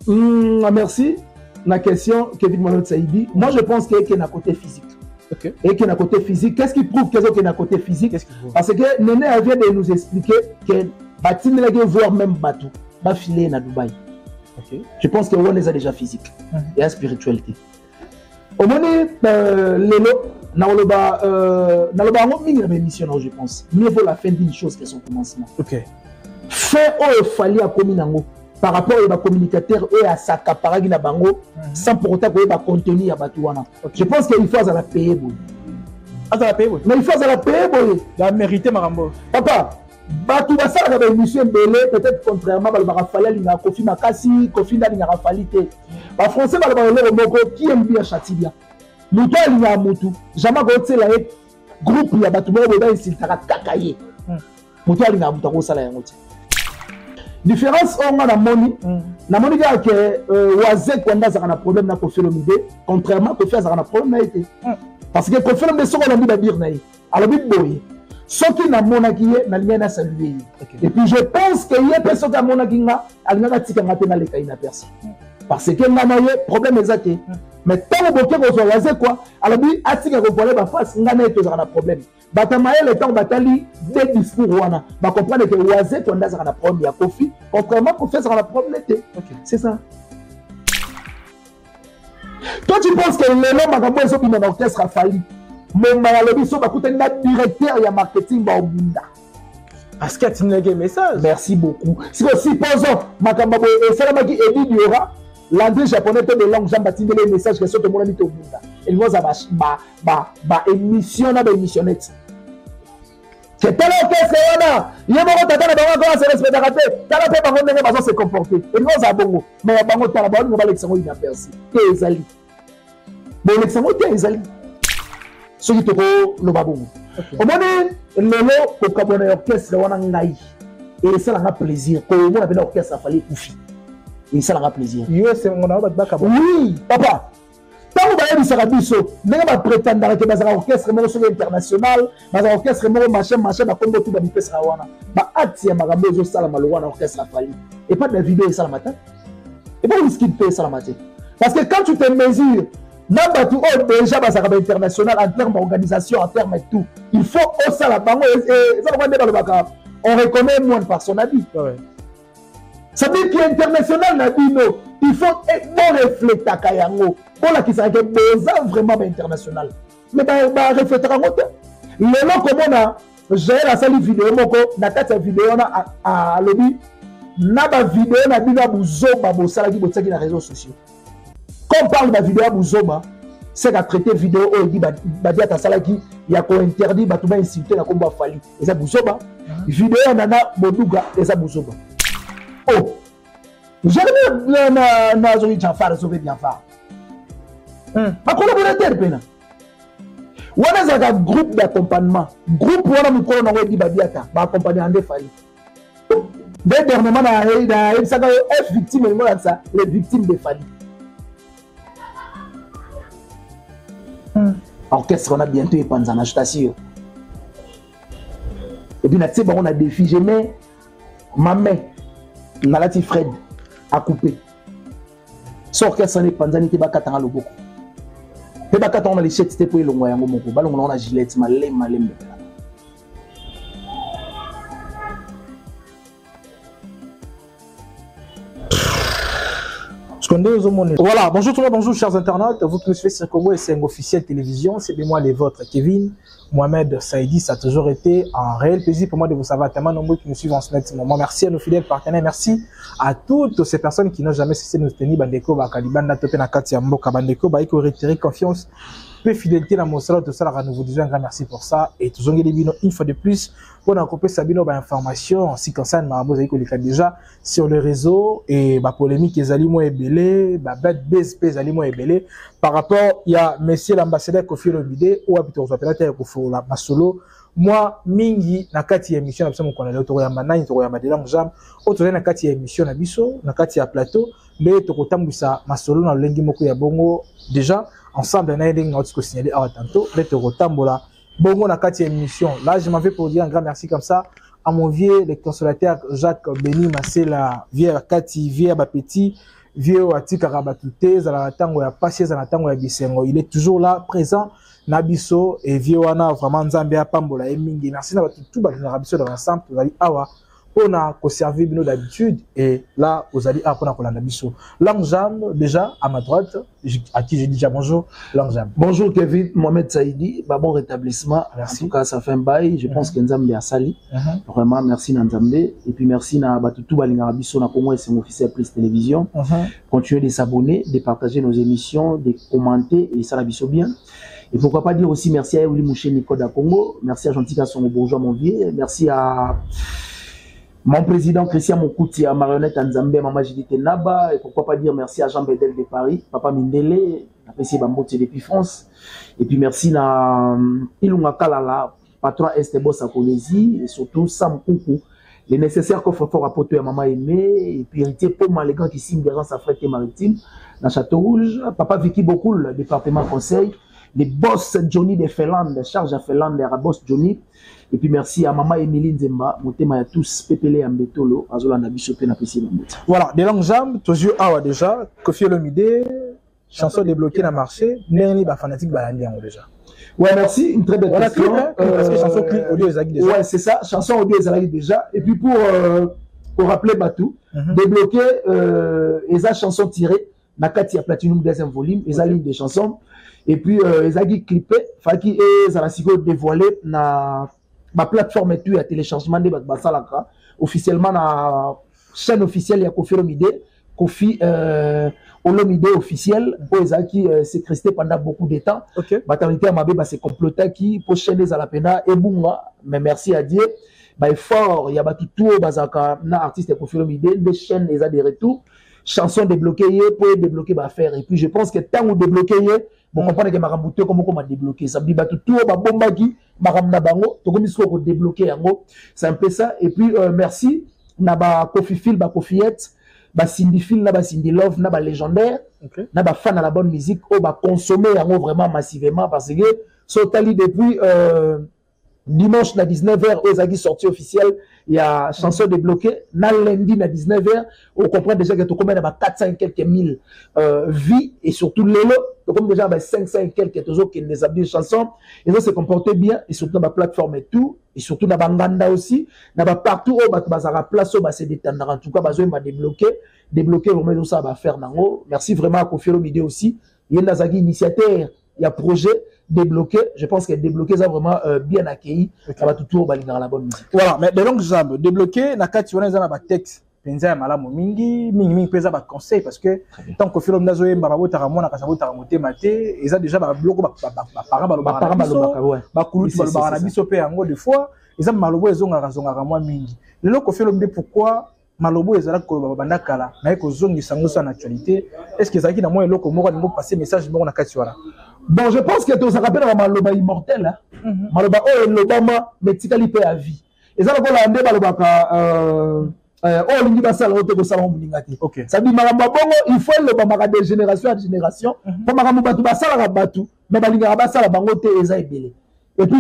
Merci. La question, Kevin Mohamed Saïdi. Moi, je pense qu'il y a un côté physique. Okay. Et qu'il y a un côté physique. Qu'est-ce qui prouve qu'il y a un côté physique? Parce que Néné vient de nous expliquer que Batim ne voir même Batou, va filer à Dubaï. Okay. Je pense qu'on les a déjà physique et la spiritualité. Au moment Lélo, je pense. Mieux vaut la fin d'une chose que son commencement. Okay. Fait au fallait à communango par rapport aux communicateurs et à sa caparagi na bango sans pour autant que contenu à Batouana. Je pense qu'il faut à la payer. Mais il faut à la payer. La mérité Marambo. Papa, Batou va ça dans l'émission Belé, peut-être contrairement à Rafale, il y a Kofi Makasi, Kofi Nani Rafalité. En français, qui aime bien Chatibia. Moutou il y a Moutou. Jamais goûté la groupe il y a Batou Boba ici tara kakaye. Moutou il y a Moutou ça la yangoti. Différence on a na moni que Wazek quand ça a un problème na Kofi Olomide, contrairement Kofi ça a un problème na été. Parce que Kofi Olomide so on a mis la dire naï. Alors bit boy. Ce qui n'a monaki na lien à saluer. Et puis je pense qu'il y a personne qui a monaki na alina tika ngate na leka ina personne. Parce que n'a problème exact. Mais tant que vous avez quoi, alors oui, atika ko voler ba face ngana eto za na problème. Batamaye le temps batali des discours wana, ba comprendre que Wazé ton za na problème ya Kofi, contrairement Kofi ça na problème té. C'est ça. Toi tu penses que le nom makambo so bino na orchestre Fali, mais malobbi so ba kutani na directeur ya marketing ba obunda. Parce que tu n'as pas message. Merci beaucoup. Si supposons makambo et salamaki Eddie Diora l'anglais japonais de langue Jean-Baptiste les messages que sont mon ami au monde. Il va ba émission na ba émissionnette. C'est tel orchestre là. Il y a beaucoup tata na bango comment se respecter raté. Tala pe bango ndenge bazo se comporter. Il va za bongo. Mais ya bango tala bango ba l'exango ina persi. Te ezali. Bon l'exango te ezali. Ce qui te ko lo babongo. Au moment lelo ko kabona orchestre wana ngai. Et ça la plaisir. Ko mo na ben orchestre fallait kufi. Et ça leur a plaisir. Oui, papa. Tant que vous avez dit ça, vous avez prétendre que dans un orchestre international, dans un orchestre machin, dans Congo, tout va faire ça. Atia Magambo, ça la malouane orchestre Fali. Et pas de vidéo ça la matin. Et pas risquer de payer ça la matin. Parce que quand tu te mesures, déjà dans un international, en termes d'organisation, en termes de tout, il faut aussi la bango. Et ça on reconnaît moins par son avis. Ça veut dire qu'international n'a dit non. Il faut bon refléter à Kayango. Pour la qui s'est vraiment international. Mais refléter à Kayango. Le nom comme on a, j'ai la salle vidéo, na tête vidéo à lobby. Na ba vidéo na bina buzoba bo sala ki botaki na réseaux sociaux. Quand on parle de vidéo buzoba, c'est qu'à traiter vidéo on dit ba dia ta sala ki ya ko interdit ba tout ba insulter na komba fali. Et ça buzoba. Vidéo nana boduga et ça buzoba. Oh, jamais na zoni Jafar sauver bien faire. Ma collaborateur pena. Wana zaka groupe d'accompagnement. Groupe wana mukolo na wedi badiata ba accompagner ande fali. Dès dernièrement na ça F victime et moi ça les victimes de fali. Orchestre on a bientôt épanza na station. Et puis na tse on a défi jamais ma main Nalati Fred a coupé. Son orchestre n'est pas dans le bakatanga loboko. Te bakatanga na les chètes te pour le ngoya ngomoko. Balongo na Gillette malem. Voilà, bonjour tout le monde, bonjour chers internautes, vous qui nous suivez sur Congo et c'est un officiel télévision, c'est de moi les vôtres, Kevin Mohamed Saïdi, ça a toujours été un réel plaisir pour moi de vous savoir, tellement nombreux qui nous suivent en ce moment. Merci à nos fidèles partenaires, merci à toutes ces personnes qui n'ont jamais cessé de nous tenir, Bandeko, Bakalibanda, Topena, Katia, Mboka, Bandeko, Baïko, retirer confiance, peu fidélité dans mon salon, tout ça, nous vous disons un grand merci pour ça, et toujours une fois de plus, pour nous Sabino, information en ce qui concerne Marabo Zaïko déjà sur le réseau et ma polémique les aliments ébélés, ma bête BSP les aliments ébélés par rapport il y a monsieur l'ambassadeur Kofi Olomide ou habitué aux opérateurs Kofi la masolo moi mingi na kati émission na mon connaît autour ya manani autour ya madela mjam autour na kati émission na biso na kati ya plateau mais to kotambisa masolo na lengi moko ya bongo déjà ensemble na ndenge na ko signaler à tantôt le to kotambola bongo na kati émission là je m'en vais pour dire un grand merci comme ça à mon vieux le consolateur Jacques Béni Marcela vieux Kati vieux Bapeti vieux Atika Rabatute, Zalatango ya Passi, Zalatango ya Bisengo. Il est toujours là, présent. Nabiso et vieux Wana, vraiment Zambia, Pambola et Mingi. Merci d'avoir tout Rabiso dans l'ensemble. Vous allez awa. On a conservé nos d'habitude et là, vous allez apprendre à Nabiso. Langjam, déjà, à ma droite, à qui je dis déjà bonjour. Langjam. Bonjour Kevin, Mohamed Saïdi. Bah, bon rétablissement. Merci. En tout cas, ça fait un bail. Je pense que Nzambe a sali. Vraiment, merci Nzambe. Et puis merci na Batutu Balingarabiso, na Congo et son officiel Plus Télévision. Continuez de s'abonner, de partager nos émissions, de commenter et ça la biso bien. Et pourquoi pas dire aussi merci à Euli Mouché Nico da Congo. Merci à Gentil Kasson Bourgeois Monvier. Merci à mon président Christian Mokouti, à Marionnette Nzambe, Maman Jidite Naba. Et pourquoi pas dire merci à Jean Bedel de Paris, Papa Mindele, apprécié Bambote depuis France. Et puis merci à Ilunga Kalala, patron Estebos à Colésie, et surtout Sam Koukou. Les nécessaires coffres forts à Poto et Maman Aimé, et puis héritier Paul Malégant qui signe des rangs à Frette Maritime, dans Château Rouge, Papa Vicky Bokoul, département conseil, les boss Johnny de Finlande, charge à Finlande, les boss Johnny. Et puis merci à Maman Emilie Nzemba, Motema à tous, Pépélé Ambetolo, Azolanda Bishopé, Napessi Bambot. Voilà, des longues jambes, toujours awa déjà, Kofi Olomide, chanson débloquée dans le marché, Néni ba fanatique balandi déjà. Ouais, merci, une très belle question. Parce que chanson clip audio Ezagi déjà. Ouais, c'est ça, chanson audio Ezagi déjà. Et puis pour rappeler Batou, débloquer Eza chanson tirée, Nakati a Platinum deuxième volume, Eza ligne des chansons. Et puis Ezagi clippé, Faki et Zarasiko dévoilé na ma plateforme et tout à téléchargement de Basalaka officiellement na chaîne officielle il y a Kofi Olomide Kofi Olomide officiel pour Ezaki s'est resté pendant beaucoup de temps. Batalité à Mabé c'est comploté qui pour chaîne les Alapena et Bunga mais merci à Dieu bah fort il y a battu tout bazaka na artiste Kofi Olomide des chaînes les a des retours chansons débloquées pour débloquer bah faire et puis je pense que tant ou débloquer bon comprendre que Marambuto comme on débloqué ça dit battu tout ba bomba qui Maramna bango to comme il faut débloquer yango c'est un peu ça et puis merci na ba Kofi Phil ba Kofiette ba Cindy Phil na ba Cindy Love na ba légendaire na ba fan à la bonne musique oh ba consommer yango vraiment massivement parce que sotali depuis dimanche à 19h, Ozagi sortie officielle, il y a chanson débloquée. Na lundi à 19h, on comprend déjà que tu combien de 400 et quelques mille vies et surtout l'élo, tu comme déjà 500 et quelques toujours qui les habillent chansons. Et ça se comportait bien et surtout dans la plateforme et tout et surtout dans Banganda aussi, dans partout où bazara place où se détendre. En tout cas, bazoé m'a débloqué vraiment tout ça va faire nango. Merci vraiment à Kofi Olomide aussi. Il y a Nazagi initiateur, il y a projet débloqué, je pense que débloqué ça vraiment bien accueilli, ça va tout dans la bonne musique. Voilà, mais de longues jambes, débloqué, nakati wana za ba texte, penza malamu mingi pesa ba conseil parce que tant que film nazo yemba ba botaka mona ka sabota ka motema te, eza déjà ba bloko ba parents ba kulutu ba na biso pe yango des fois, eza malobo ezonga ka mwa mingi. Le loko film de pourquoi malobo ezala ko banda kala, na ko zongi sango sa actualité, est-ce que ezaki na moi loko moko ngo passer message moko na kati wana. Bon, je pense que tu te rappelles de Maloba immortel. Hein? Maloba, oh, Lobama, mais tu t'as à vie. Et ça, on a un débat, oh, l'Indy Bassal, au salon Boulingati. Ça dit, Maramba Bongo, il faut le Bamara de génération à génération. Pour Maramba Batou Bassal à Batou, mais Balinga Bassal à Bangote et Zaïbele. Et puis,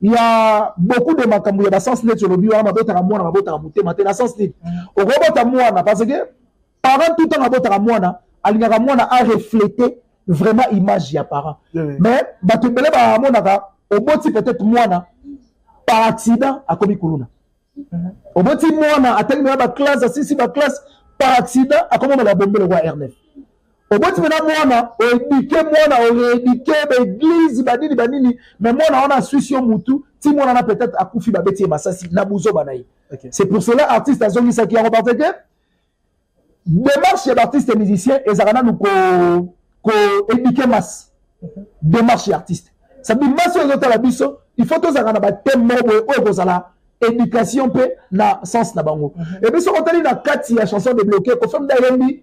il y a beaucoup de Makamou, il y a sens net sur le bio, à moi, à Mouté, maintenant, sens net. Au robot à moi, parce que, pendant tout le temps, à Bota à moi, Alinga Moana a reflété vraiment image ya parent mais batubele ba monaka oboti peut-être mwana par accident a komi kuluna oboti mwana ateli ba classe asisi ba classe par accident a komi la bombele kwa R9 oboti mena mwana o éduqué ba église banini mais mwana ona suicide mutu ti mwana na peut-être akufi ba beti masasi na buzo banayi c'est pour cela artiste azongi ça qui a reporté que démarche d'artiste et musicien et zarana nous ko éduquer masse démarche artiste ça dit masse aux autres la biso il faut tous avoir un thème mobile ou kozala éducation pe na sens na bango et puis so otali na kati ya chanson débloquée ko femme d'ayembi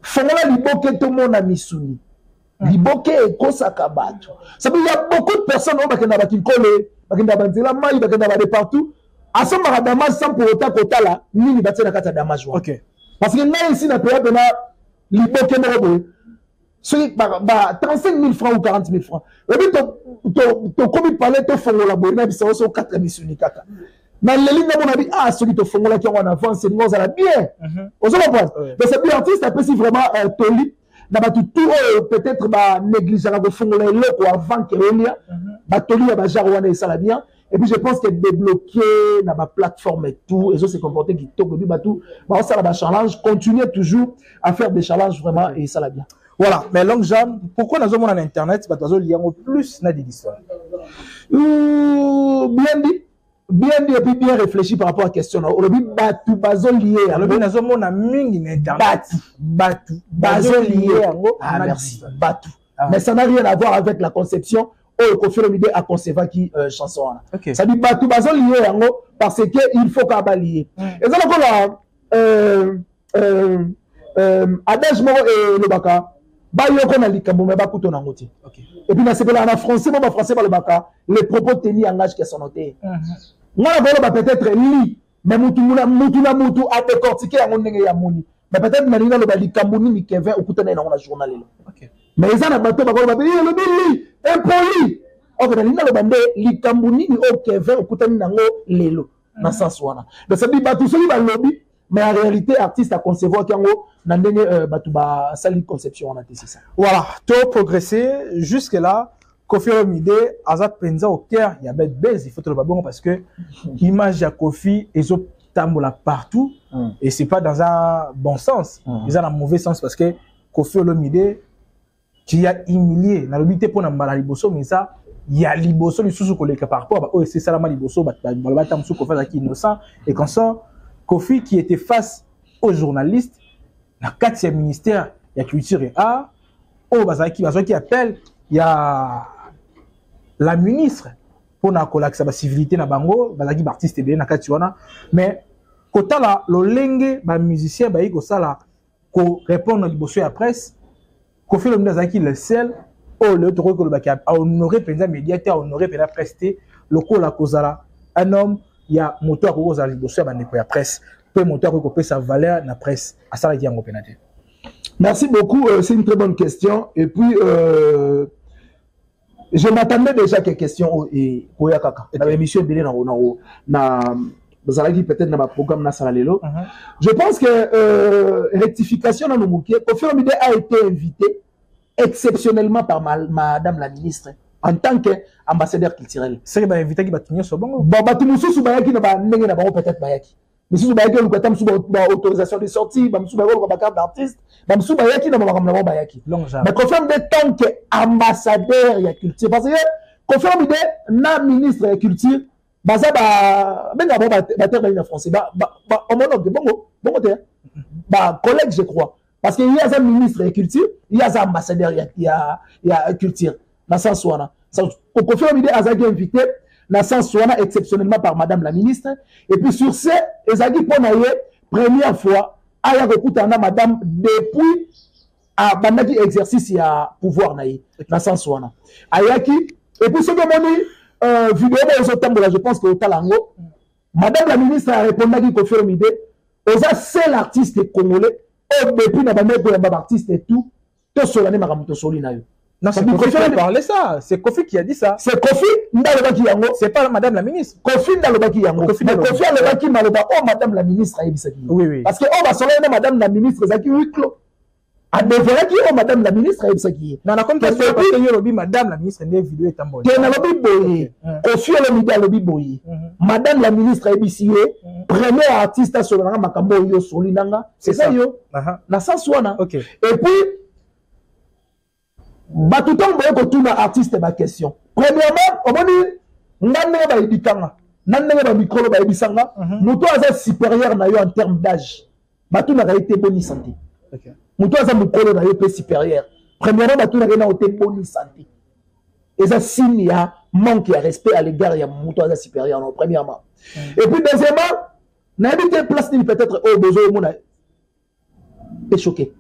fongola liboke to mona misuni liboke ekosaka bato ça veut dire il y a beaucoup de personnes au bakenda bakinkole bakenda banzela mai bakenda ba de partout asomba damage sans pour autant kotala nini batsena kata damage OK parce que là ici na période na liboke moko celui bah 35 000 francs ou 40 000 francs et puis to comme il parlait to fongola boy na biso so 4 misuni kaka na lelinga mon abi ah celui te fongola qui en avance c'est nous à la bien on se comprend mais c'est bien artiste après si vraiment toli na ba tout peut-être ba négliger la fongola le quoi avant que relia ba toli ba jarwana ça la bien et puis je pense que débloquer na ba plateforme et tout et ça c'est comporté qui toque bi ba tout ba ça la challenge continuer toujours à faire des challenges vraiment et ça la bien. Voilà, mais Long Jam, pourquoi nous avons en internet, bah nous avons plus na d'histoire. Bien dit et puis bien réfléchi par rapport à la question. Aujourd'hui, batu bazo lié. Aujourd'hui, nous avons na mingi internet. Batu bazo lié. Ah merci. Batu. Mais ça n'a rien à voir avec la conception. Oh, Koffi Olomide a concevoir qui chanson. Okay. Ça dit batu bazo lié parce que il faut qu'à lié. Et ça encore là adage moro et le baka. Ba yoko na likambo me ba kuto na ngoti. OK. Et puis na sepela na français ba français ba le baka les propos tenus en langage qui sont notés. Moi ba peut-être li mais mutu a décortiquer yango ndenge ya moni. Mais peut-être na lina le ba likambo ni Kevin okuta na na journal là. OK. Mais ça na bato ba ko ba le li impoli. OK na lina le bande likambo ni o Kevin okuta na ngo lelo na sens wana. Donc ça dit bato soli ba lobby mais en réalité artiste à concevoir kango nandenge batuba sali conception on a c'est ça. Voilà, tout progressé jusque là. Koffi Olomide azat penza au cœur, il y a bête baise, il faut te le babon parce que l'image de Koffi est au tambola partout et c'est pas dans un bon sens, c'est dans un mauvais sens parce que Koffi Olomide qui a humilié, n'a l'obité pour n'ambala liboso mais ça il y a liboso lui sous collègue par rapport oh c'est ça la mal liboso bah tam sous Koffi qui innocent et quand ça Koffi qui était face aux journalistes, dans le 4e ministère, il y a culture et art, oh, qui appelle, il y a la ministre pour la civilité na bango, bazaki artiste bien na katiwana, mais quand là, le lenge, ba musicien, ba yiko sala, ko répondre à l'ibossu à la presse, Koffi Olomide azaki le seul, oh, le toro ko le baki a honoré président médiateur, a honoré président presté, le ko la kozala, un homme, il y a moteur ko kozala l'ibossu à la presse. Sa valeur la presse à ça la merci beaucoup c'est une très bonne question et puis je m'attendais déjà à quelques questions et kaka dans l'émission na peut-être dans ma programme na salalelo je pense que rectification dans nos moquets Koffi Olomide a été invité exceptionnellement par madame la ministre en tant qu'ambassadeur culturel c'est ba invité qui va tenir sur bon batu mususu bayaki na ba ndenge na bango peut-être bayaki mais si vous avez autorisation de sortie, vous avez carte d'artiste, vous avez mais confirme de tant qu'ambassadeur de culture. Parce que confirme de ministre de la culture, français, collègue, je crois. Parce qu'il y a un ministre de la culture, il y a un ambassadeur de culture. Dans ce sens-là. Confirme de Azagi invité. Na sens soit exceptionnellement par madame la ministre et puis sur ce ezaki ponaye première fois aya kokutana madame depuis a bandaki exercice ya pouvoir naye na sens soit ayaki et puis ce que moni vidéo de otambola je pense que otalango madame la ministre a répondu Koffi Olomide oza seul artiste congolais depuis na bameko ya artiste et tout to solane makamuto soli na yo. Non, c'est Koffi qui a parlé ça. C'est Koffi qui a dit ça. C'est Koffi Ndalobaki Yango. C'est pas madame la ministre. Koffi Ndalobaki Yango. Koffi Ndalobaki Maloba. Oh, madame la ministre a dit oui, oui. Parce que oh, bah, madame la ministre, Zaki Wiklo. A devrait qui oh, madame la ministre a dit ça qui est. Non, comme parce que madame la ministre n'est vidéo est en mode. Qui est dans le boye. Koffi Olomide a lobby boye. Madame la ministre a dit ça. Premier artiste à Solana Makambo yo Solinanga. C'est ça yo. Na sens wana. OK. Et puis batuton boye ko tuna artiste ba question premièrement omoni ngane ba ibikanga nane ba micro ba ibisanga muto aza supérieur na yo en termes d'âge batuna ka été bonne santé OK muto aza mukolo na yo pe supérieur premièrement batuna ka na été bonne santé et ça signe ya manque de respect à l'égard ya muto aza supérieur non premièrement et puis deuxièmement na habité place ni peut-être au besoin mona est choqué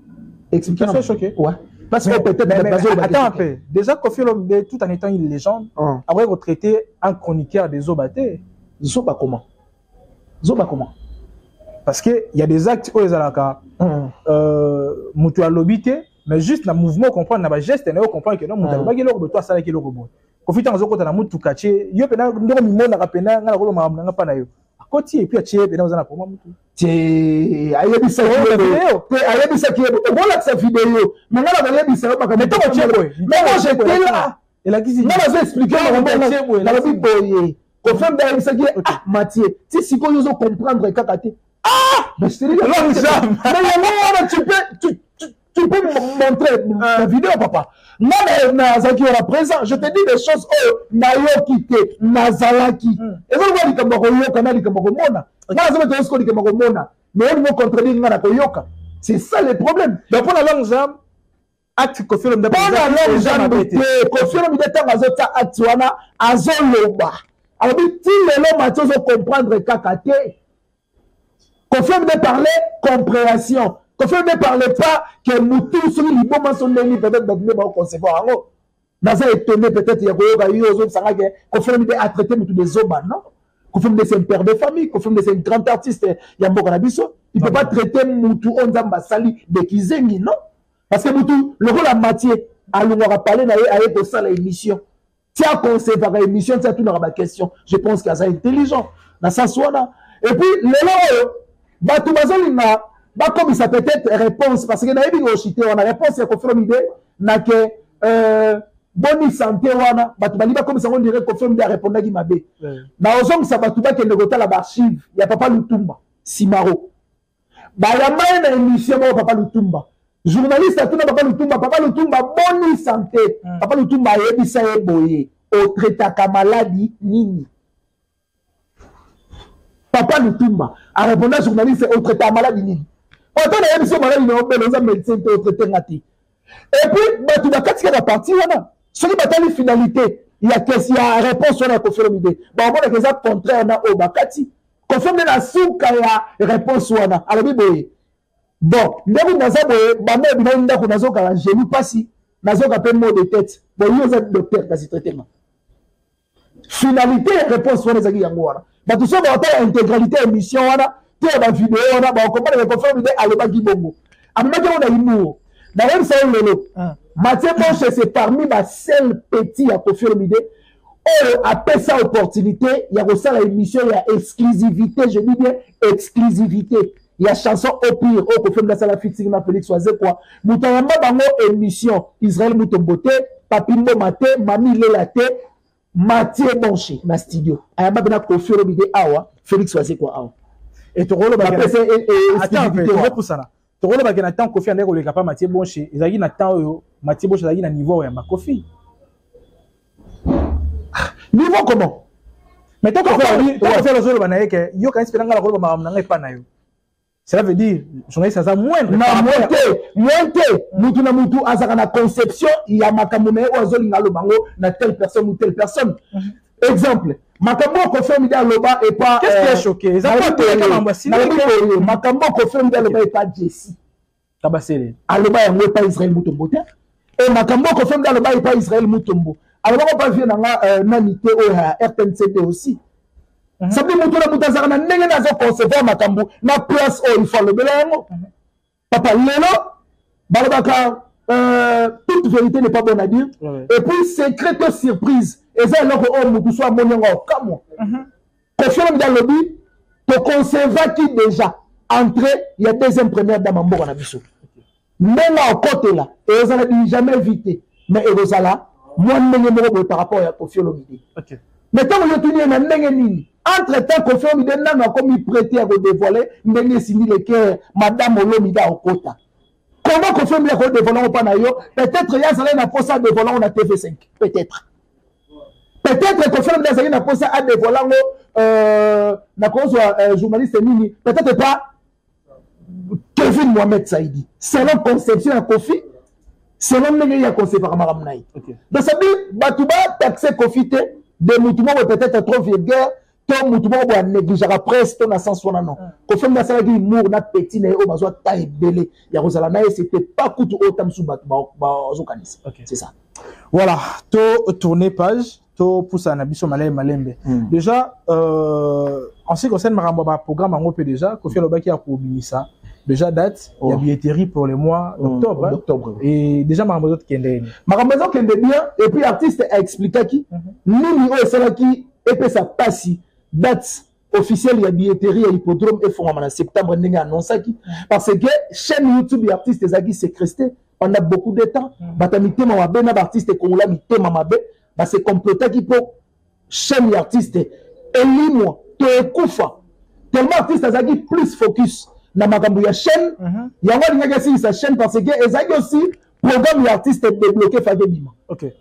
expliquez-moi choqué ouais. Parce que peut-être attends un peu. Déjà, Koffi Olomide, tout en étant une légende, après retraité un chroniqueur des Obaté. Zoba comment? Parce qu'il y a des actes où ils ont Moutou à l'obité, mais juste le mouvement comprend, n'a pas geste, on comprend que non, Moutou pas qu'il toi ça qui est le robot. Koffi Olomide, quand on a Moutou caché, yo pena ndo mi mona kapena ngala ko ma pas na yo. Koti et puis Atie et dans un pour moi. Aïe bisa vidéo. Aïe bisa qui est. Voilà sa vidéo. Mais là la bisa pas comme. Mais moi j'étais là. Et là qui moi j'ai expliqué la vie boye. Confirme d'ailleurs ça qui Mathieu. Si si qu'on ose comprendre kakate. Ah! Mais je te dis mais tu peux me montrer la vidéo papa. Moi Nazaki aura présent, je te dis des choses nayoki te nazalaki. Et donc moi likambo koyoka na likambo komona. Moi ça me dit likambo komona. Mais on me contredire ngana koyoka. C'est ça le problème. Donc pour la longue jambe acte Koffi Olomide pour la longue jambe Koffi Olomide tant azota acte wana azoloba. Alors ti lelo Mathieu zo comprendre kakate. Koffi Olomide parlait compréhension. Koffi Olomide ne parlait pas que Moutou sur les bons sont nés peut-être dans le bon concevoir. Naza étonné peut-être il y a eu aux autres ça que Koffi Olomide a traité Moutou des Zoba, non? Koffi Olomide c'est un père de famille, Koffi Olomide c'est un grand artiste, il y a beaucoup d'habitude. Il ne peut pas traiter Moutou on zamba sali de Kizemi, non? Parce que Moutou, le rôle à Mathieu, à l'on parler d'aller de ça l'émission. Tiens concevoir l'émission, tiens tout dans la question. Je pense qu'il y a ça intelligent dans sa soirée. Et puis le Batou Bazolina bah comme ça peut être réponse parce que dans les on a réponse à Koffi Olomide na que bonne santé wana batu baliba comme ça on dirait Koffi Olomide a répondu qui mabe na ozong ça batu ba kende kota la archive ya Papa Lutumba Simaro ba ya mai na émission ba Papa Lutumba journaliste atuna Papa Lutumba bonne santé Papa Lutumba yebisa eboye o traitaka maladie nini Papa Lutumba a répondu à journaliste au traitaka maladie nini. Autant il y a une maladie, on a médecin qui est traité. Et puis, tu vas casser la partie, ce qui est la finalité, il y a réponse à Koffi Olomide. Bon, on a des contraires au Bakati. Koffi Olomide a souka ya réponse wana. Alors, bon, nous avons genou passi, nous avons un mot de tête. Bon, nous avons docteur dans ce traitement. Finalité, réponse wana zaki yangoana. Bah, tout ça, on a intégralité émission wana. Tout la vidéo, on a compris les Koffi Olomide à l'Obagi Bongo. À même on a humour. D'ailleurs, c'est un lolo. Mathieu Bonche, c'est parmi ma seule petit à Koffi Olomide. Oh, après sa opportunité, il y a aussi l'émission, il y a exclusivité, je dis bien exclusivité. Il y a chanson au pire, au Koffi Olomide, la fixing na Félix Oisé quoi. Moutayamba bango émission, Israël Moutombote, Papimbo Maté, Mami Lelate, Mathieu Bonche, ma studio. Ayamba bena Koffi Olomide awa, Félix Oisé quoi awa. Et tu roules attends pour ça là. Tu roules avec un temps Koffi Olomide le pas Mathieu Bonche, ils ont un temps Mathieu Bonche ils ont un niveau ya Koffi. Niveau comment? Mais tant que faire le jeu banaye que yo quand espérant la rôle ba mnanga pas na yo. Cela veut dire journaliste ça moindre. Na moindre. Mutu na mutu azaka na conception ya makambo na yo azolinga lo bango na telle personne ou telle personne. Exemple Makambo Koffi Olomide aloba et pas qu'est-ce qui est choqué ils ont pas télé comme si Makambo Koffi Olomide aloba et pas Jesse Kabasele aloba yango pas Israël Moutombo et Makambo Koffi Olomide aloba et pas Israël Moutombo alors on pas venir na nanité au RTNCT aussi ça veut dire que mutu na ndenge nazo concevoir Makambo na place où il faut le belango papa lelo balobaka toute vérité n'est pas bonne à dire et puis secret surprise. Et ça, alors que soit monongo comme Koffi Olomide lobby, to conserver qui déjà entré, il y a deuxième première dans Mambo na biso. Mais là au côté là, et ça n'a jamais évité. Mais et ça là, moi n'ai par rapport à Koffi Olomide. Mais tant que je tenais na ndenge nini, entre temps Koffi Olomide n'a comme il prêtait à dévoiler, ndenge sini le cœur madame Olomide au côté. Comment Koffi Olomide a dévoilé pas na yo? Peut-être il y a ça là pour ça dévoiler on a TV5, peut-être. Peut-être que Koffi Olomide a posé à des volants, journaliste Nini, peut-être pas Kevin Mohamed Saïdi. Selon conception à Koffi, selon le a concept par Maramnaï. Donc ça veut dire, Batouba taxer Koffi, de Moutouma peut-être trop vulgaire, ton Moutouma va négliger presse, ton ascens soit non. Koffi Olomide a dit, mour na petit, na o bazwa taille belé. Yarosala c'était pas coup au tamsou Batouba, c'est ça. Voilà, to tourner page. Pour ça, malembe. Déjà, en ce qui concerne le programme en Europe déjà, Koffi Olomide qui a pour ça. Déjà date, il y a billetterie pour le mois d'octobre. Et déjà Marambo Kende. Marambo Kende bien, et puis l'artiste a expliqué qui, Nini Oesalaki, et puis ça passe, date, officiel, il y a billetterie, il y a hippodrome, et en septembre, il y a annoncé parce que chaîne YouTube, il y a artistes qui séquestrés pendant beaucoup de temps. Batamité mamabe, na artiste congolais mité mamabe, bah c'est complété qui peut chaîne artiste. Et moi, tu es koufa. Tellement artiste qui plus focus na makambu ya chaîne, il y a sa chaîne parce que ezaki aussi programme l'artiste débloqué Fadi Bima.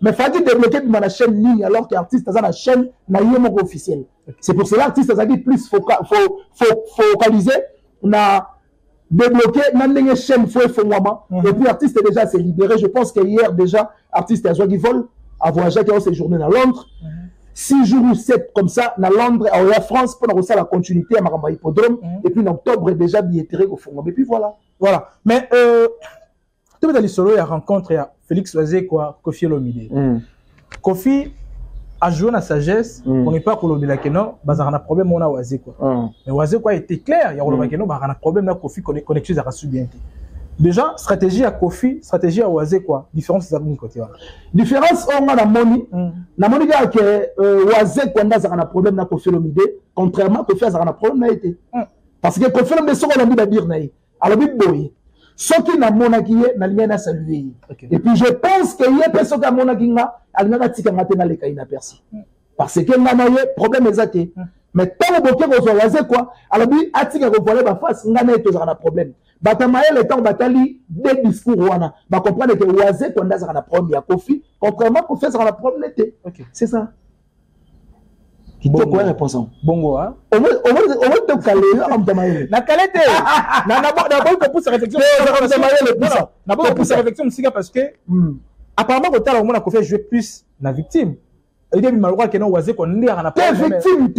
Mais Fadi débloqué Bima la chaîne ligne alors que l'artiste a la chaîne na yemo officiel. C'est pour cela l'artiste a plus focalisé na débloqué na ndenge chaîne faut et puis l'artiste déjà s'est libéré. Je pense que hier déjà artiste a joué qui vole a voyagé qui a séjourné dans Londres. 6 jours ou 7 comme ça, dans Londres, à la France, pour avoir la continuité à Maramba Hippodrome. Et puis en octobre, déjà billetterie au fond. Et puis voilà. Voilà. Mais, tu veux aller solo, il y a rencontre, il y a Félix Oazé, quoi, Kofi Olomide. Kofi a joué dans sagesse, on n'est pas Olomide que non, bah, ça a un problème, on a Oazé, quoi. Mais Oazé, quoi, était clair, il y a Olomide que non, bah, on a un problème, là, Kofi, connexion, ça a bien. Déjà, stratégie à Kofi, stratégie à Oazé, quoi. Différence, c'est à côté. Différence, on a la moni. La moni, que Oazé, quand on a un problème, na Kofi Olomide, contrairement à Kofi, a un problème, n'a été. Parce que Kofi Olomide, on a dit dire, alors, boy. Ce qui n'a mon acquis, n'a rien à saluer. Et puis, je pense qu'il y a personne qui a mon acquis, elle n'a pas dit qu'elle n'a perçu. Parce que le problème est athée. Mais tant que vous avez Oazé, quoi, alors, lui, a-t-il qu'à vous ma face, n'a pas un problème. Batamaye le temps batali des discours wana ba comprendre que Oazé quand on a un problème ya Kofi contrairement Kofi ça a un problème l'été. C'est ça. Qui te quoi réponse bongo hein on veut te caler en Batamaye la qualité na bon que pour sa réflexion na bon pour sa réflexion musique parce que apparemment quand on a Kofi jouer plus la victime il dit malheureux que non Oazé qu'on est en problème victime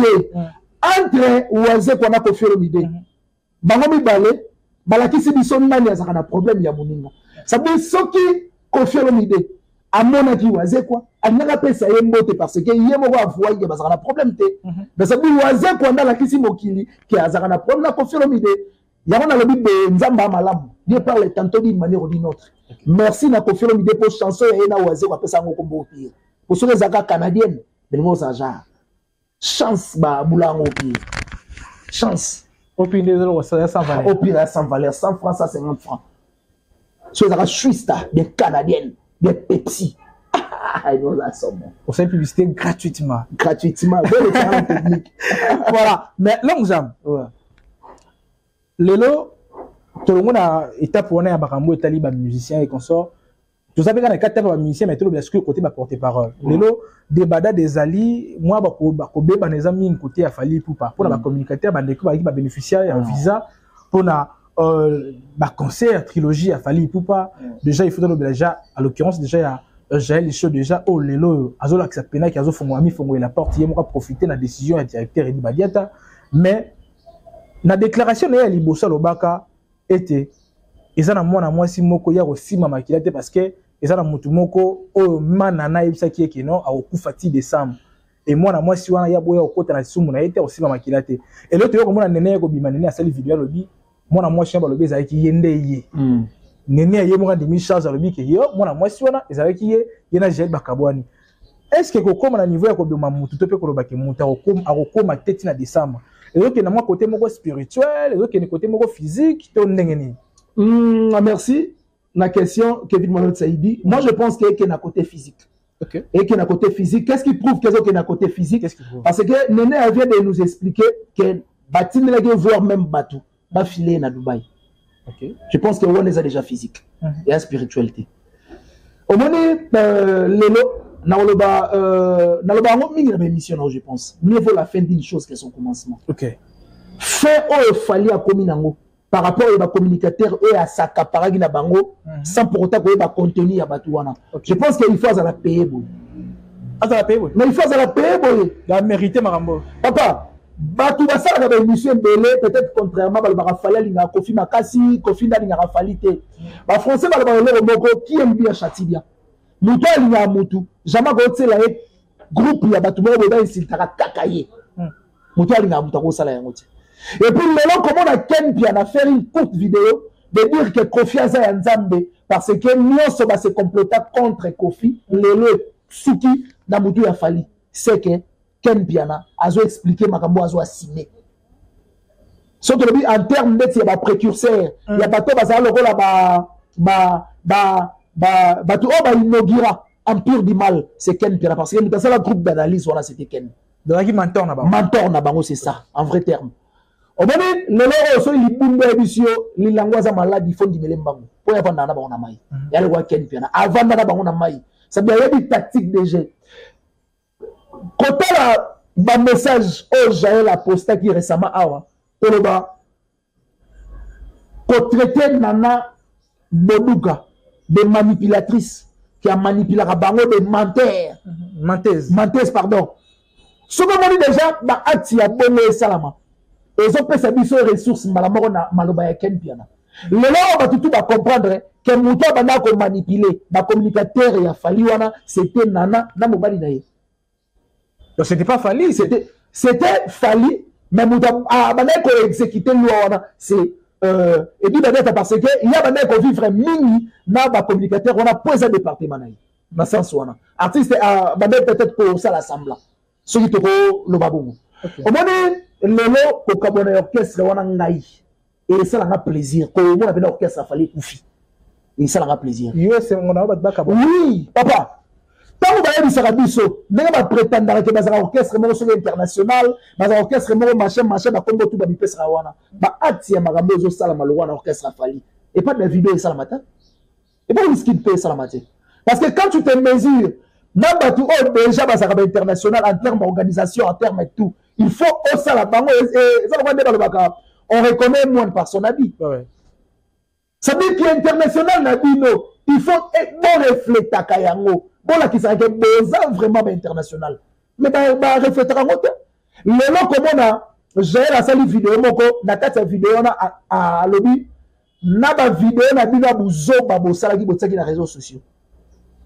entre Oazé qu'on a Kofi Olomide bango mi balé balakisi biso nani azaka problème ya moninga sabu soki Kofi Olomide amonaki Oazé quoi alinaka pesa ye mbote parce que ye moko avoye bazaka problème te mais sabu Oazé quoi ndalakisi mokili ki azaka problème na Kofi Olomide yango na lobi be nzamba malamu Dieu parle tantôt d'une manière ou d'une autre merci na Kofi Olomide pour chanson ya na Oazé quoi pesa ngo kombo pire pour ceux zaka canadienne bengo saja chance ba bulango pire chance. Au pire, sans valeur. Au pire, sans valeur. 100 francs, 150 francs. Sur la Suisse, bien canadienne, bien Pepsi. Nous la sommes. On fait publicité gratuitement. Gratuitement. Voilà. Mais long jam. Lelo, tout le monde a étape où on est à Barambo, Itali, musicien et consorts. Tout ça, quand on est 4 musiciens, mais tout le monde côté de porte-parole. Lelo, débada des alliés, moi, je vais les amis côté à Fali pour la communicateur, qui va bénéficier d'un visa pour la concert, trilogie à Fali Poupa. Déjà, il faudrait déjà, à l'occurrence, déjà, il y a Jaël Lichot, déjà, oh, Lelo, Azola, qui s'appelle, qui a fait la porte, il va profiter de la décision du directeur et du Badiata. Mais, la déclaration de Libosa Lobaka était, et ça, moi, si moko ya aussi mama kilate parce que et ça, mutu moko, oh, manana, ibsa qui est que non, a au coup fati décembre. Et moi, si on a ya boya au côté na sumu na été aussi mama kilate. Et l'autre, yo, comme on a néné, ko bimanene, a sali vidéo lobby, moi, si on a lobby, ça qui yende yé. Néné, yé, moi, demi charge à lobby, que yo, moi, si on a, ça qui yé, yena gel bakabouani. Est-ce que, comme à niveau, ya ko bima mutu, tope ko lobaki, muta, a ma tête na décembre. Et donc, il y a un côté spirituel, et donc, il y a un côté physique, merci. La question, Kevin Mohamed Saïdi, moi je pense qu'il y a un côté physique. Et qu'il y a un côté physique. Qu'est-ce qui prouve qu'il y a un côté physique? Parce que Néné vient de nous expliquer que Batim ne voir même Batou, va filer à Dubaï. Je pense que on est déjà physique et la spiritualité. Au moment Lelo, je pense. Mieux vaut la fin d'une chose que son commencement. Fait au fallait à communango. Par rapport à communicateur et à sa caparagi na bango sans pour autant que contenu à Batouana. Je pense qu'il faut à la payer. Mais il faut à la payer. La mérité Marambo. Papa, Batou va ça la émission belé peut-être contrairement à Barafala linga Kofi Makasi, Kofi na linga Rafalité. Ba français ba le moko qui aime bien Chatibia. Muto linga mutu. Jamais gote la groupe ya Batou ba insultera kakaye. Muto linga mutu ko sala yango. Et puis maintenant, comment on a Ken Pian a fait une courte vidéo de dire que Kofi a Nzambe parce que nous sommes se comploter contre Kofi, le Suki Namutu a fallu. C'est que Ken Piana a expliqué Makambo a signé. Surtout en termes de précurseur, il y a bateau inaugura Empire du Mal, c'est Ken Piana. Parce que dans le groupe d'analyse, voilà, c'était Ken. Donc, il mentor là-bas. Mentor là-bas, c'est ça, en vrai terme. Au moment où le loro il bumbe émission, les langues malades font du melembango. Pour y avoir nana ba on a mai. Il y a le roi Ken Piana. Avant nana ba on a mai. Ça veut dire des tactiques déjà. Quand la message au Jaël a posté qui récemment awa, on va traiter nana Boduka de manipulatrice qui a manipulé la bango de menteuse pardon. Ce que on dit déjà ba ati a bonne salama. Ils ont fait ces ressources maloba Ken Piana. Le là on va tout comprendre que muto bana ko manipuler ba communicateur ya fali wana c'était nana na mobali na ye. Donc c'était pas Fali, c'était Fali mais muto bana ko exécuter loi wana c'est et puis peut-être parce que il y a bana ko vivre mini na ba communicateur on a posé département na na sens wana artiste bana peut-être pour ça l'assemblée ce qui te ko lo babungu au moment lelo ko kabona orchestre wana ngai et ça l'a plaisir ko mo na bena orchestre Fali kufi et ça l'a plaisir US on a ba oui papa tant que vous avez dit ça ndenge ba prétendre que bazara orchestre mo so international bazara orchestre mo machin ba kombo tout ba bipesa wana ba ati ya magambo zo sala malwa na orchestre Fali et pas de vidéo ça la matin et pas risquer de payer ça la matin parce que quand tu te mesures namba tu déjà bazara international en termes d'organisation en termes et tout il faut aussi la bango et ça va dans le bac on reconnaît moins par son habit ça veut dire qu'il est international nabino il faut bon refléter kayango bon là qui s'arrête besoin vraiment international mais bah refléter en haute le nom comme on a j'ai la salle vidéo moko na kata vidéo na à lobby na ba vidéo na bina buzoba bo sala ki botsaki na réseaux sociaux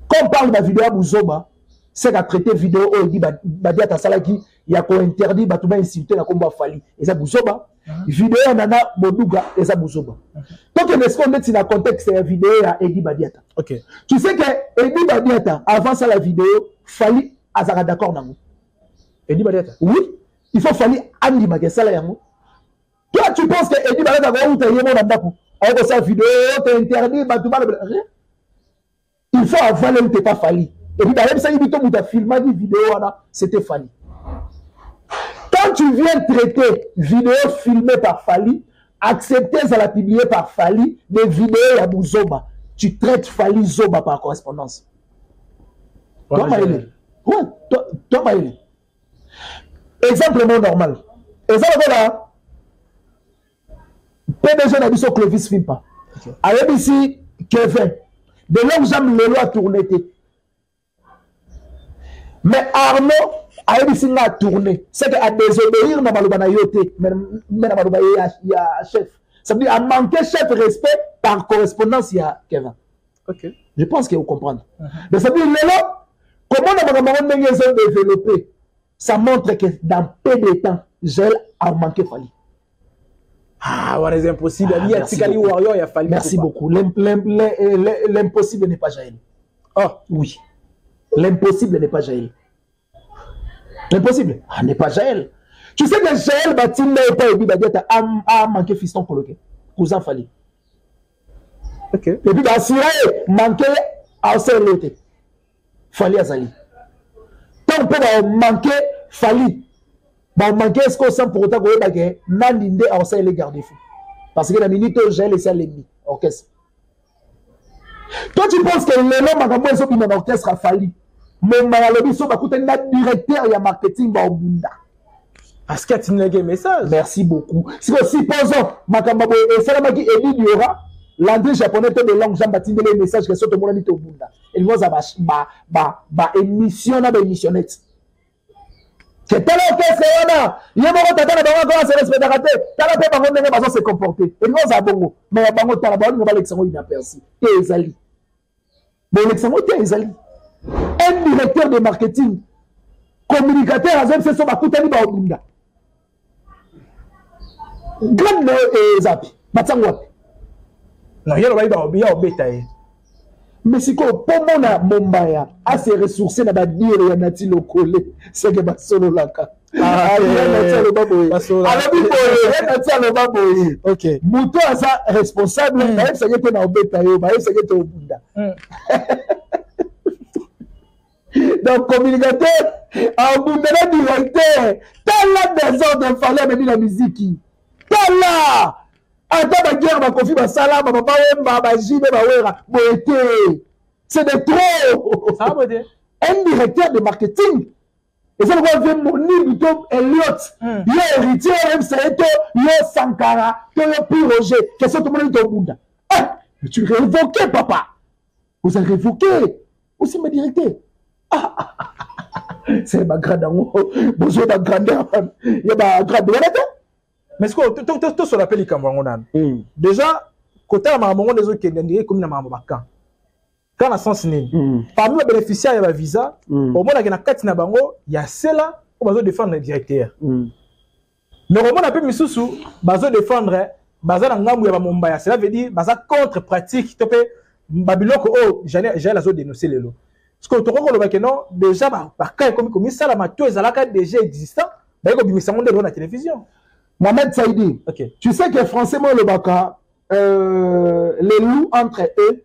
quand on parle de vidéo buzoba c'est qu'à traiter vidéo oh dit Badiata salaki il y a quoi interdit ba tout ba insulter na komba Fali et ça buzoba vidéo nana Boduga et ça buzoba donc est-ce qu'on met dans le contexte de la vidéo à Edi Badiata. OK. Tu sais que Edi Badiata avant ça la vidéo Fali azara d'accord nango. Edi Badiata. Oui, il faut Fali andi makesala yango. Toi tu penses que Edi Badiata va où yemo na ndako. Avec sa vidéo t'es interdit ba tout ba il faut avant même t'es pas Fali. Et puis d'ailleurs ça il dit tout muta filmer des vidéos là, c'était Fali. Quand tu viens traiter vidéo filmée par Fali, accepter ça la publier par Fali, des vidéos à Bouzoba, tu traites Fali Zoba par correspondance. Toi Maëlé. Ouais, toi Maëlé. Exemple normal. Exemple là. PDG n'a dit son Clovis film pas. Avec ici Kevin. De longues jambes le loi tourné. Mais Arnaud a eu à tourner. C'est qu'à désobéir, n'a pas le yoté, mais n'a pas le chef. Ça veut dire à manquer chef respect par correspondance, il y a Kevin. OK. Je pense que vous comprenez. Mais ça veut dire là, comment on a développé, ça montre que dans peu de temps, Gel a manqué Fali. Ah, voilà, c'est impossible. Merci beaucoup. L'impossible n'est pas Jaël. Oh, oui. L'impossible n'est pas Jaël. L'impossible n'est pas Jaël. Tu sais que Jaël Batim n'est pas Ebi Badiata a manqué fiston coloqué. Cousin Fali. OK. Et puis Basirae manqué à l'autre. Fali Azali. Tant qu'on peut manquer Fali. On manqué est-ce qu'on sent pour autant qu'on est Nandinde à Ossé les garde-fous. Parce que la minute où Jaël est l'ennemi. Orchestre. Toi tu penses que le nom Magambo est dans l'orchestre a Fali. Mais Mayalobi so bakute na directeur ya marketing ba Obunda. Parce que tu n'as pas message. Merci beaucoup. Si vous supposons Makamabo et Salamaki Edi Diora, l'anglais japonais de langue Jean Baptiste les messages que sont au monde au Obunda. Il va ba émission na ba émissionnette. C'est tel orchestre wana, yemo tata na bango comment se respecter raté. Tala pe bango ndenge bazo se comporter. Et nous za bongo, mais bango tala bango ngaba l'exango inaperçu. Te ezali. Bon l'exango te ezali. Un directeur de marketing, communicateur, à c'est son bakutani ba Obunda. Grand et Zapi, Batsangwapi. Non, il y a le bétail. Mais si pour mon Mombaya, à se ressourcer dans la dire et nati lokole, c'est que solo laka. Ok. Mouton a ça responsable. D'ailleurs, ça y est na obeta yo, bah ça y est au bunda. Donc communicateur, en bunda directeur, t'as la désordre fallait venir la musique. T'as là. Ata ba guerre ba kofi ba sala ba papa wemba ba jibe ba wera. Boete. C'est de trop. Ça va dire. Un directeur de marketing. Et ça, on veut Moni Bito Elliot. Il y a héritier, même Saeto, il y a Sankara, il y a Roger. Qu'est-ce que tout le monde est au bout? Ah, mais tu révoqué, papa. Vous avez révoqué. Aussi, ma directeur. C'est ma grande amour. Bonjour, ma grandeur. Il y a ma grande amour. Mais est-ce que tout sur l'appel, il déjà, côté à ma maman, des autres qui sont comme la maman. Quand on a sens parmi les bénéficiaires de la visa, au moins il y a 4 nabango, il y a celle-là où on va défendre le directeur. Mais au moins on a pu misusu, bazo défendre, bazo na ngambu ya Mumbai. Cela veut dire bazo contre-pratique, tu peux babiloko oh j'ai la zone dénoncer les lots. Parce que tu vois que non déjà ba comme ça la mato ezalaka déjà existant, ba ko bimisa monde dans la télévision. Mohamed Saïdi. OK. Tu sais que français moi le baka les loups entre eux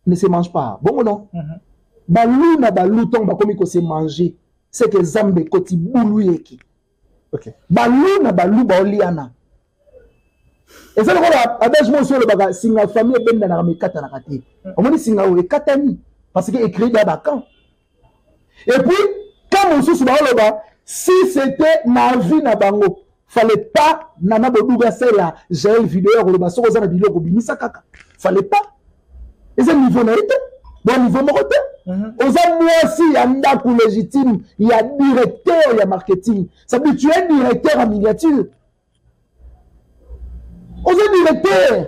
ne se mange pas. Bon ou non? Balou na balou tong bakomi ko se manger. C'est que zambe koti boulou yeki. OK. Balou na balou ba oliana. Et ça le quoi avec moi sur le baga singa famille ben na me kata na kati. On dit singa o katani parce que écrit da bakan. Et puis quand on sous ba loba si c'était na vie na bango fallait pas nana boduga sela j'ai vidéo ko ba soko za na biloko binisa kaka. Fallait pas. Et c'est niveau naïté, bon niveau moroté. Aux moi aussi, il y a un coup légitime, il y a directeur, il y a marketing. Ça veut dire tu es directeur en miniature. Aux directeur.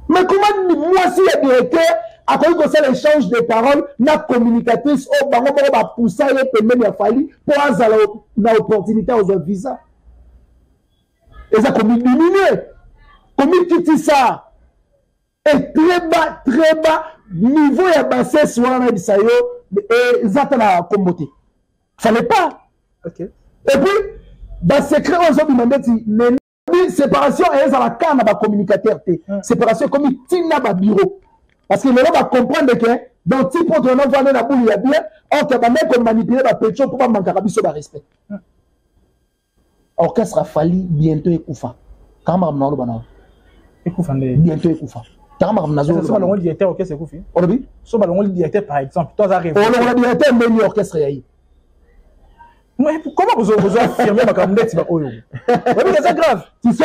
Mais comment moi aussi, il y a directeur, à cause de ça, l'échange de paroles, la communicatrice, oh, bah, on va pousser, il y a fallu, pour avoir l'opportunité aux visa. Et ça, comme il diminue, comme il quitte ça. Et très bas, niveau ya basse soit na bisayo et zata na komboté. Fallait pas. OK. Et puis ba secret on a demandé si séparation et ça la canne ba communicateur té. Séparation comme tina ba bureau. Parce que les gens va comprendre que dans type pour on va na boule ya bien, on ka ba mettre manipuler ba pétrole pour pas manquer biso ba respect. Orchestre a fallu bientôt ekufa. Kama mnalo bana. Ekufa ndé. Bientôt ekufa. C'est pas le directeur orchestre Koufi. On a vu? C'est pas le directeur par exemple. Toi arrive. On a le directeur menu orchestre yayi. Mais comment vous affirmez ma candidate ba oyo? C'est grave. Tu sais,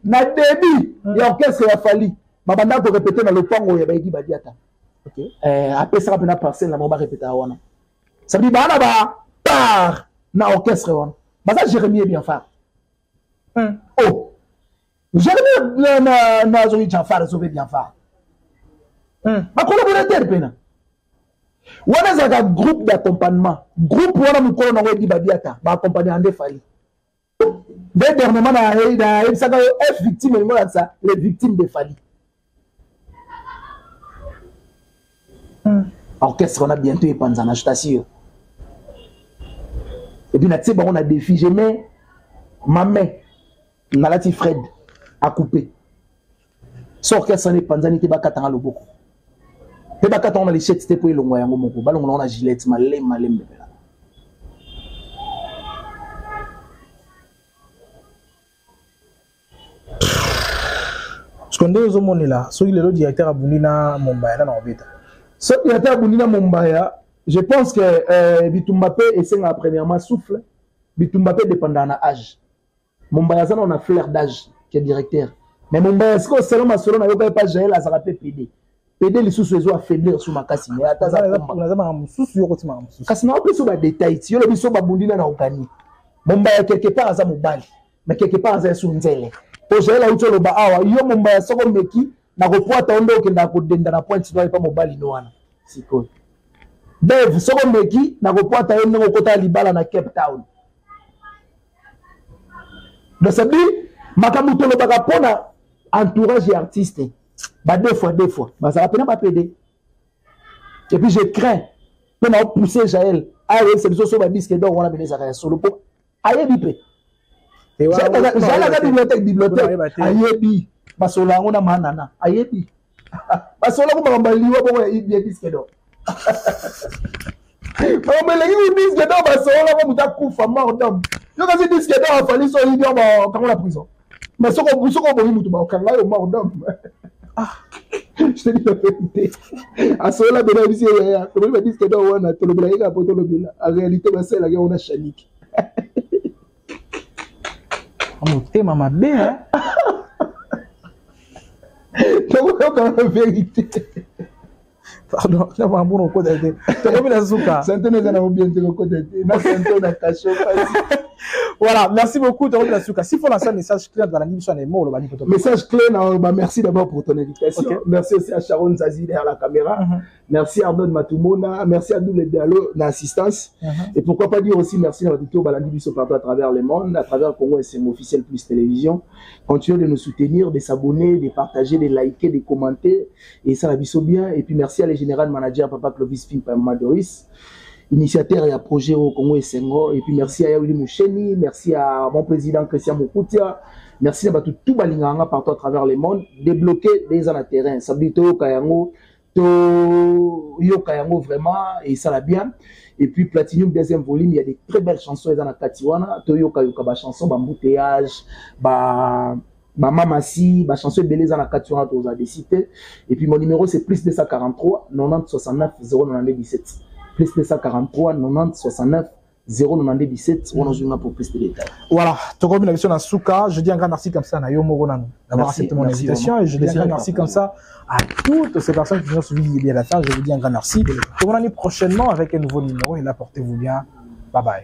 na début, l'orchestre a fallu. Ma banda pour répéter dans le pango ya baiki badiata. OK. Après ça na parcelle la ba répéter à wana. Ça dit bana ba par na orchestre wana. Ba ça Jérémie bien faire. Oh. Jérémie na zo Jafar zo bien faire. Ma collaborateur pena. Wana zaka groupe d'accompagnement. Groupe wana mukolo na wedi badiata ba accompagner ande fali. Dès dernièrement na ça F victime le mot ça les victimes de Fali. Orchestre on a bientôt épanza na station. Et puis na tiba on a défi je mets ma main nalati Fred a coupé. So orchestre ne panza ni te ba katanga loboko. Te ba katanga na les chets te pour longo yango moko balongo na Gillette malembe. Ce qu'on dit aux hommes là, ceux qui le directeur à Bounina Mumbai là dans Obeta. Ce directeur à Bounina Mumbai, je pense que Bitumbape essaie premièrement souffle. Bitumbape dépendant de l'âge. Mumbai ça on a flair d'âge qui est directeur. Mais Mumbai est-ce que selon ma solo na yoka pas gérer la zarape PD. PD les sous a affaiblir sous ma casse mais ata za sous yoko tima sous. Kasi na opeso ba détail, yo le biso ba Bounina na okani. Mumbai quelque part za mobali, mais quelque part za sous nzele. Oje la ucho loba awa yo Mumbai soko meki na kopota ondo okenda kodenda na point no pa mobali no wana. Siko. Dev soko meki na kopota yo ndenge okota libala na Cape Town. Donc ça dit makamuto loba ka pona entourage et artiste. Ba deux fois. Ba ça va pas péder. Et puis je crains pour pousser Jaël ah oui c'est biso so ba disque d'or on a bené ça solo po ayebi pe jala bibliothèque ayebi basola ngo na manana ayebi basola ko mambaliwa bo ya ibi disque d'or mais les disque d'or basola ko muta kufa mort d'homme yo kasi disque d'or fali so ibi ba quand la prison mais soko bo mutu ba kanga yo mort d'homme je te dis la vérité asola bena bisi ya to ba disque d'or wana to le blaga po to le bila en réalité ba c'est la on a chanique motema mabe hein donc quand la vérité pardon na mambo ko date to ko bila suka santé na bien ko date na santé na cacho voilà merci beaucoup to ko bila suka si faut lancer un message clair dans la mission et mot le bani poto message clair bah merci d'abord pour ton invitation merci aussi à Sharon Zazi derrière la caméra merci à Arnaud Matumona merci à nous les dialogues l'assistance et pourquoi pas dire aussi merci à tout balandi biso partout à travers le monde à travers Congo SM officiel plus télévision continuez de nous soutenir de s'abonner de partager de liker de commenter et ça la biso bien et puis merci à les général manager Papa Clovis Pimp Madoris initiateur et à projet au Congo Essengo et puis merci à Yaouli Moucheni merci à mon président Christian Mokoutia merci à tout balinganga partout à travers le monde débloquer des en terrain ça dit to kayango to yo kayango vraiment et ça la bien et puis Platinum deuxième volume il y a des très belles chansons dans la Katiwana to yo kayoka ba chanson ba embouteillage ba Mama si ba chanson beleza na Katiwana to za décidé et puis mon numéro c'est plus 243 90 69 092 17 plus 243 90 69 092 17 on a joué pour plus de détails. Voilà, tu as une na Souka, je dis un grand merci comme ça na yo Moronano d'avoir accepté mon invitation et je dis un grand merci comme ça à toutes ces personnes qui nous ont suivi bien la fin, je vous dis un grand merci. On va prochainement avec un nouveau numéro et là portez-vous bien. Bye bye.